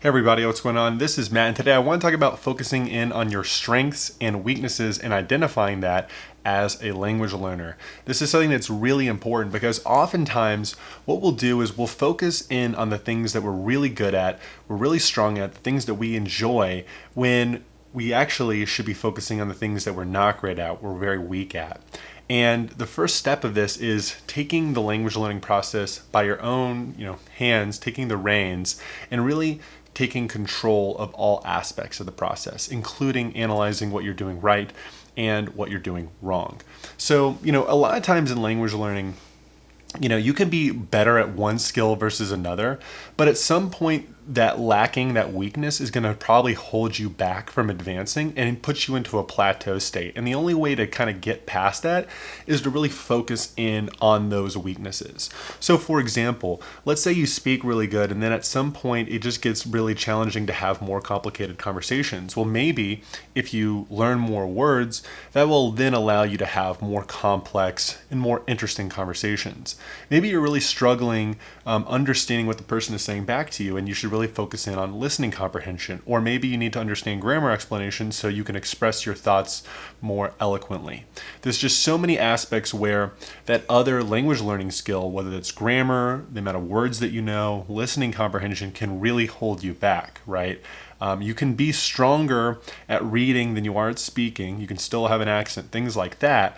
Hey everybody, what's going on? This is Matt, and today I want to talk about focusing in on your strengths and weaknesses and identifying that as a language learner. This is something that's really important because oftentimes what we'll do is we'll focus in on the things that we're really good at, we're really strong at, the things that we enjoy, when we actually should be focusing on the things that we're not great at, we're very weak at. And the first step of this is taking the language learning process by your own, hands, taking the reins, and really taking control of all aspects of the process, including analyzing what you're doing right and what you're doing wrong. So, a lot of times in language learning, you can be better at one skill versus another, but at some point that weakness is going to probably hold you back from advancing and put you into a plateau state. And the only way to kind of get past that is to really focus in on those weaknesses. So for example, let's say you speak really good and then at some point it just gets really challenging to have more complicated conversations. Well, maybe if you learn more words, that will then allow you to have more complex and more interesting conversations. Maybe you're really struggling understanding what the person is saying back to you, and you should really focus in on listening comprehension. Or maybe you need to understand grammar explanation so you can express your thoughts more eloquently. There's just so many aspects where that other language learning skill, whether it's grammar, the amount of words that you know, listening comprehension, can really hold you back, right? You can be stronger at reading than you are at speaking. You can still have an accent, things like that.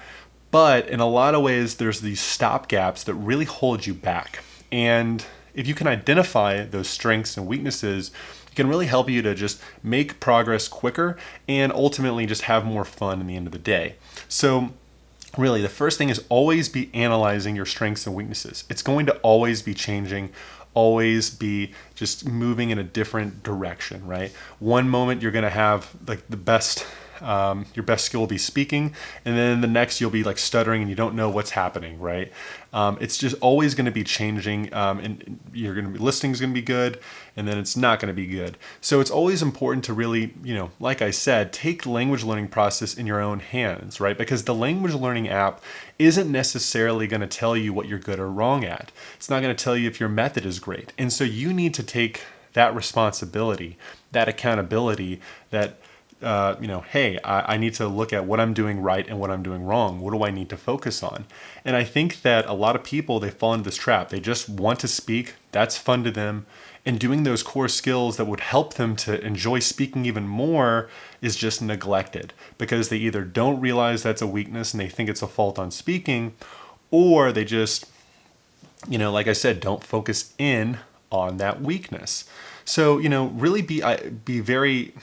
But in a lot of ways, there's these stopgaps that really hold you back. And if you can identify those strengths and weaknesses, it can really help you to just make progress quicker and ultimately just have more fun in the end of the day. So really, the first thing is always be analyzing your strengths and weaknesses. It's going to always be changing, always be just moving in a different direction, right? One moment you're going to have like the best your best skill will be speaking, and then the next you'll be like stuttering and you don't know what's happening, right? It's just always going to be changing, and you're going to be listening is going to be good, and then it's not going to be good. So it's always important to really, like I said, take the language learning process in your own hands, right? Because the language learning app isn't necessarily going to tell you what you're good or wrong at. It's not going to tell you if your method is great, and so you need to take that responsibility, that accountability, that hey, I need to look at what I'm doing right and what I'm doing wrong. What do I need to focus on? And I think that a lot of people, they fall into this trap. They just want to speak. That's fun to them. And doing those core skills that would help them to enjoy speaking even more is just neglected because they either don't realize that's a weakness and they think it's a fault on speaking, or they just, like I said, don't focus in on that weakness. So, really be very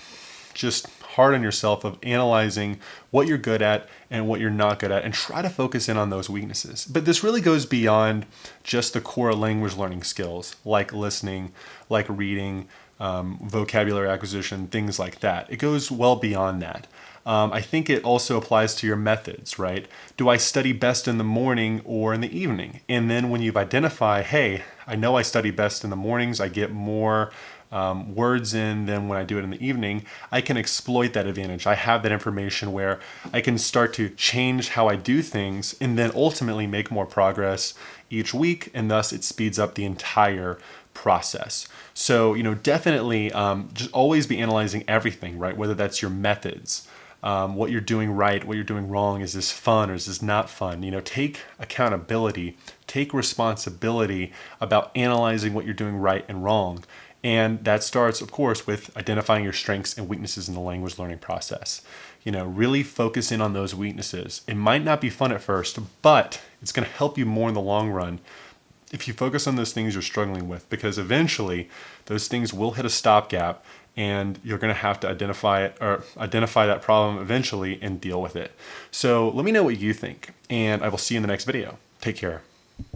just hard on yourself of analyzing what you're good at and what you're not good at, and try to focus in on those weaknesses. But this really goes beyond just the core language learning skills like listening, like reading, vocabulary acquisition, things like that. It goes well beyond that. I think it also applies to your methods, right? Do I study best in the morning or in the evening? And then when you've identified, hey, I know I study best in the mornings, I get more words in than when I do it in the evening, I can exploit that advantage. I have that information where I can start to change how I do things and then ultimately make more progress each week, and thus it speeds up the entire process. So, definitely just always be analyzing everything, right? Whether that's your methods, what you're doing right, what you're doing wrong. Is this fun or is this not fun? Take accountability, take responsibility about analyzing what you're doing right and wrong. And that starts, of course, with identifying your strengths and weaknesses in the language learning process. Really focus in on those weaknesses. It might not be fun at first, but it's going to help you more in the long run if you focus on those things you're struggling with, because eventually those things will hit a stopgap and you're going to have to identify that problem eventually and deal with it. So let me know what you think, and I will see you in the next video. Take care.